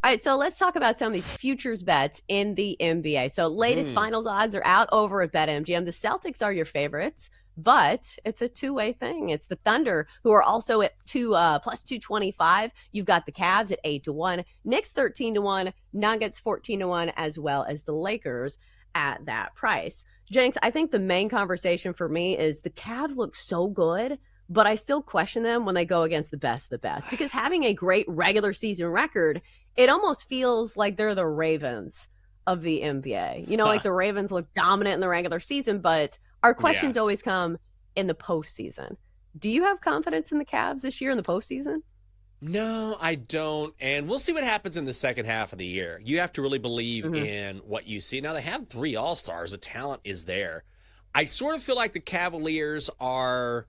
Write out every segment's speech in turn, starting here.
All right, so let's talk about some of these futures bets in the NBA. So latest finals odds are out over at BetMGM. The Celtics are your favorites, but it's a two-way thing. It's the Thunder, who are also at plus 225. You've got the Cavs at 8-1, Knicks 13-1, Nuggets 14-1, as well as the Lakers at that price. Jenks, I think the main conversation for me is the Cavs look so good, but I still question them when they go against the best of the best, because having a great regular season record, it almost feels like they're the Ravens of the NBA. You know, like the Ravens look dominant in the regular season, but our questions always come in the postseason. Do you have confidence in the Cavs this year in the postseason? No, I don't. And we'll see what happens in the second half of the year. You have to really believe Mm-hmm. in what you see. Now, they have 3 All-Stars. The talent is there. I sort of feel like the Cavaliers are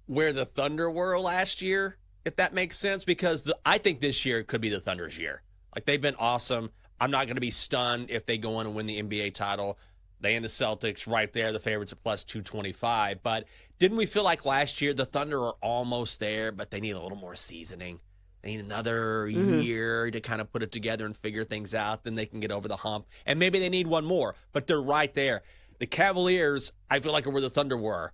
where the Thunder were last year, if that makes sense, because I think this year could be the Thunder's year. Like, they've been awesome. I'm not going to be stunned if they go in and win the NBA title. They and the Celtics right there, the favorites at plus 225. But didn't we feel like last year the Thunder are almost there, but they need a little more seasoning? They need another year to kind of put it together and figure things out. Then they can get over the hump. And maybe they need one more, but they're right there. The Cavaliers, I feel like, are where the Thunder were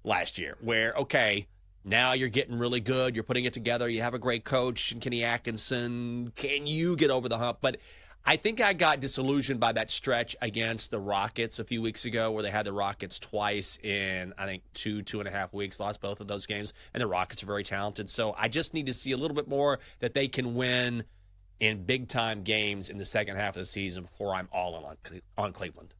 last year, where, okay, now you're getting really good. You're putting it together. You have a great coach, and Kenny Atkinson. Can you get over the hump? But I think I got disillusioned by that stretch against the Rockets a few weeks ago, where they had the Rockets twice in, I think, 2.5 weeks, lost both of those games, and the Rockets are very talented. So I just need to see a little bit more that they can win in big-time games in the second half of the season before I'm all in on Cleveland.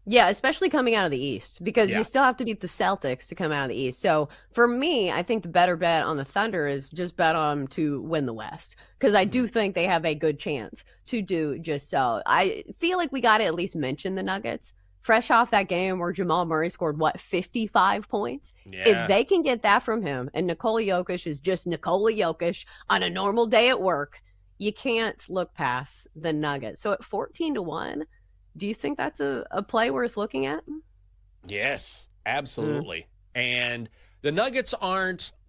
Yeah, especially coming out of the East, because you still have to beat the Celtics to come out of the East. So for me, I think the better bet on the Thunder is just bet on them to win the West, because I do think they have a good chance to do just so. I feel like we got to at least mention the Nuggets. Fresh off that game where Jamal Murray scored, 55 points? Yeah. If they can get that from him, and Nikola Jokic is just Nikola Jokic on a normal day at work, you can't look past the Nuggets. So at 14-1, do you think that's a play worth looking at? Yes, absolutely. And the Nuggets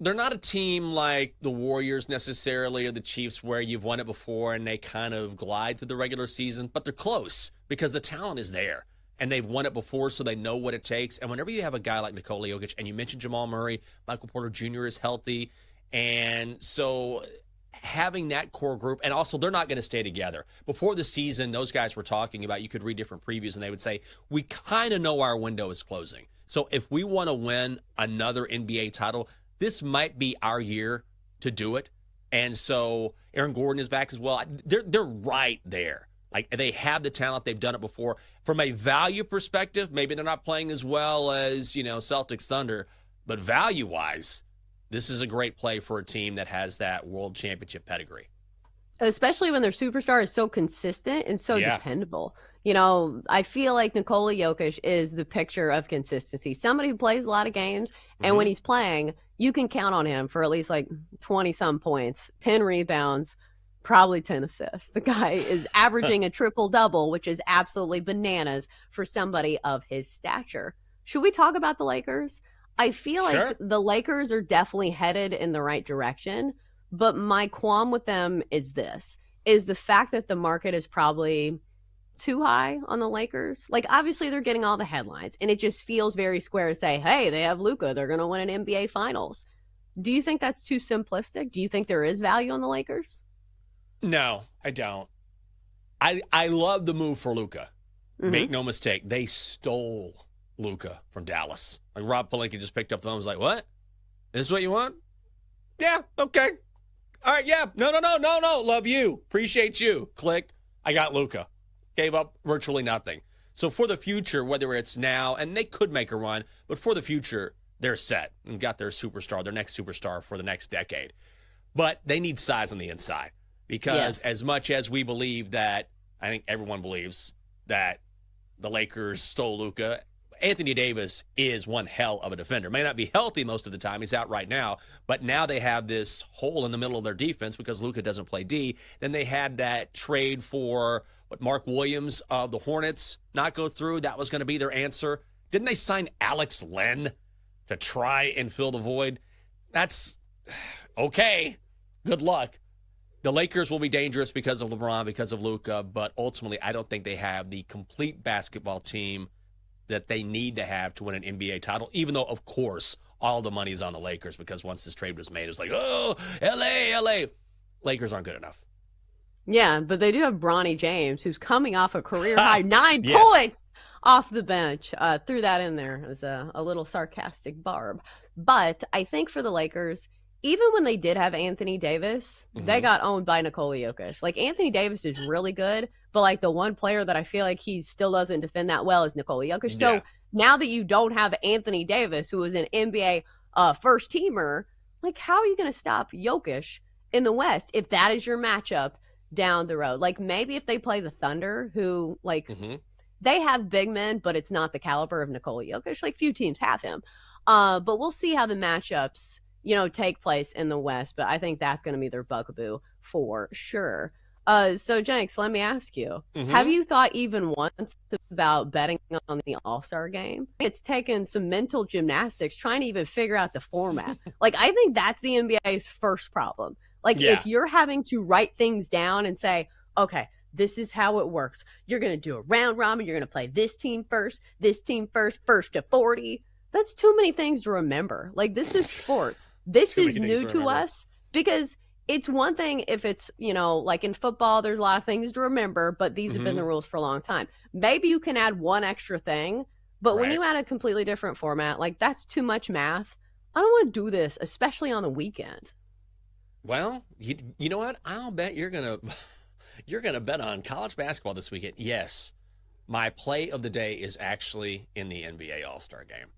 they're not a team like the Warriors necessarily or the Chiefs where you've won it before and they kind of glide through the regular season, but they're close because the talent is there. And they've won it before, so they know what it takes. And whenever you have a guy like Nikola Jokic, and you mentioned Jamal Murray, Michael Porter Jr. is healthy, and so having that core group, and also they're not going to stay together. Before the season, those guys were talking about, you could read different previews, and they would say, we kind of know our window is closing. So if we want to win another NBA title, this might be our year to do it. And so Aaron Gordon is back as well. They're right there. Like, they have the talent. They've done it before. From a value perspective, maybe they're not playing as well as, Celtics Thunder, but value-wise, this is a great play for a team that has that world championship pedigree. Especially when their superstar is so consistent and so dependable. I feel like Nikola Jokic is the picture of consistency. Somebody who plays a lot of games, and when he's playing, you can count on him for at least 20-some points, 10 rebounds, probably 10 assists. The guy is averaging a triple-double, which is absolutely bananas for somebody of his stature. Should we talk about the Lakers? I feel like the Lakers are definitely headed in the right direction, but my qualm with them is the fact that the market is probably too high on the Lakers. Like, obviously they're getting all the headlines, and it just feels very square to say, hey, they have Luka, they're going to win an NBA Finals. Do you think that's too simplistic? Do you think there is value on the Lakers? No, I don't. I love the move for Luka. Make no mistake, they stole Luka from Dallas. Like, Rob Pelinka just picked up the phone and was like, what? This is what you want? Yeah, okay. All right, yeah. No. Love you. Appreciate you. Click. I got Luka. Gave up virtually nothing. So for the future, whether it's now, and they could make a run, but for the future, they're set and got their superstar, their next superstar for the next decade. But they need size on the inside because as much as we believe that, I think everyone believes that the Lakers stole Luka, Anthony Davis is one hell of a defender. May not be healthy most of the time. He's out right now. But now they have this hole in the middle of their defense because Luka doesn't play D. Then they had that trade for Mark Williams of the Hornets not go through. That was going to be their answer. Didn't they sign Alex Len to try and fill the void? That's okay. Good luck. The Lakers will be dangerous because of LeBron, because of Luka, but ultimately I don't think they have the complete basketball team that they need to have to win an NBA title, even though, of course, all the money is on the Lakers because once this trade was made, it was like, oh, L.A. Lakers aren't good enough. Yeah, but they do have Bronny James, who's coming off a career-high 9 points off the bench. Threw that in there as a little sarcastic barb. But I think for the Lakers, even when they did have Anthony Davis, they got owned by Nikola Jokic. Like, Anthony Davis is really good, but, like, the one player that I feel like he still doesn't defend that well is Nikola Jokic. So now that you don't have Anthony Davis, who was an NBA first-teamer, like, how are you going to stop Jokic in the West if that is your matchup down the road? Like, maybe if they play the Thunder, who, like, they have big men, but it's not the caliber of Nikola Jokic. Like, few teams have him. But we'll see how the matchups, take place in the West. But I think that's going to be their bugaboo for sure. So, Jenks, let me ask you, have you thought even once about betting on the All-Star game? It's taken some mental gymnastics trying to even figure out the format. Like, I think that's the NBA's first problem. Like, if you're having to write things down and say, okay, this is how it works. You're going to do a round robin. You're going to play this team first first to 40. That's too many things to remember. Like, this is sports. This is new to us because it's one thing if it's, like in football, there's a lot of things to remember, but these have been the rules for a long time. Maybe you can add one extra thing, but when you add a completely different format, like, that's too much math. I don't want to do this, especially on the weekend. Well, you know what? I'll bet you're gonna bet on college basketball this weekend. Yes, my play of the day is actually in the NBA All-Star game.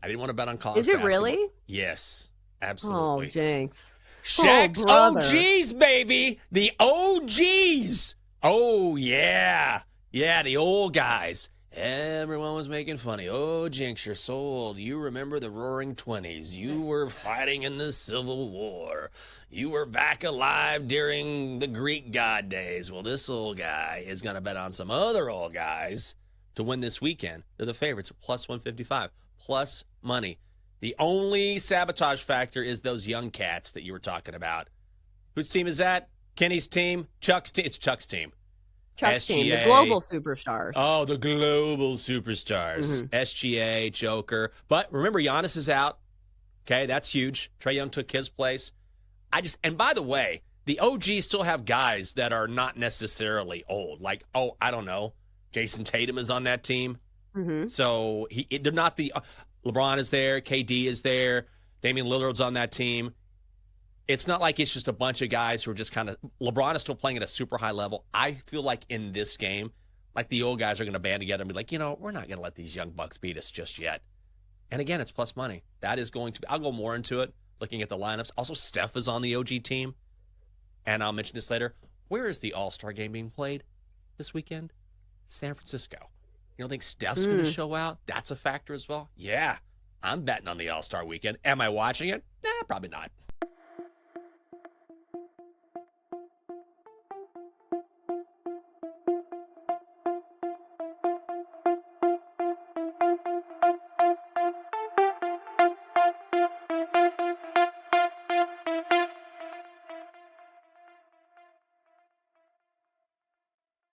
I didn't want to bet on college basketball. Is it really? Yes, absolutely. Oh, Jenks. Shaq's OGs, baby. The OGs. Oh, yeah. Yeah, the old guys. Everyone was making funny. Oh, Jenks, you're so old. You remember the Roaring 20s. You were fighting in the Civil War. You were back alive during the Greek god days. Well, this old guy is going to bet on some other old guys to win this weekend. They're the favorites, plus 155, plus money. The only sabotage factor is those young cats that you were talking about. Whose team is that? Kenny's team? Chuck's team? It's Chuck's team. Chuck's team, the global superstars. Oh, the global superstars. SGA, Joker. But remember, Giannis is out. Okay, that's huge. Trae Young took his place. And by the way, the OGs still have guys that are not necessarily old. Like, I don't know. Jason Tatum is on that team. So they're not the LeBron is there, KD is there, Damian Lillard's on that team. It's not like it's just a bunch of guys who are just kind of – LeBron is still playing at a super high level. I feel like in this game, like the old guys are going to band together and be like, we're not going to let these young bucks beat us just yet. And again, it's plus money. That is going to be – I'll go more into it looking at the lineups. Also, Steph is on the OG team. And I'll mention this later. Where is the All-Star game being played this weekend? San Francisco. You don't think Steph's going to show out? That's a factor as well? Yeah. I'm betting on the All-Star weekend. Am I watching it? Probably not.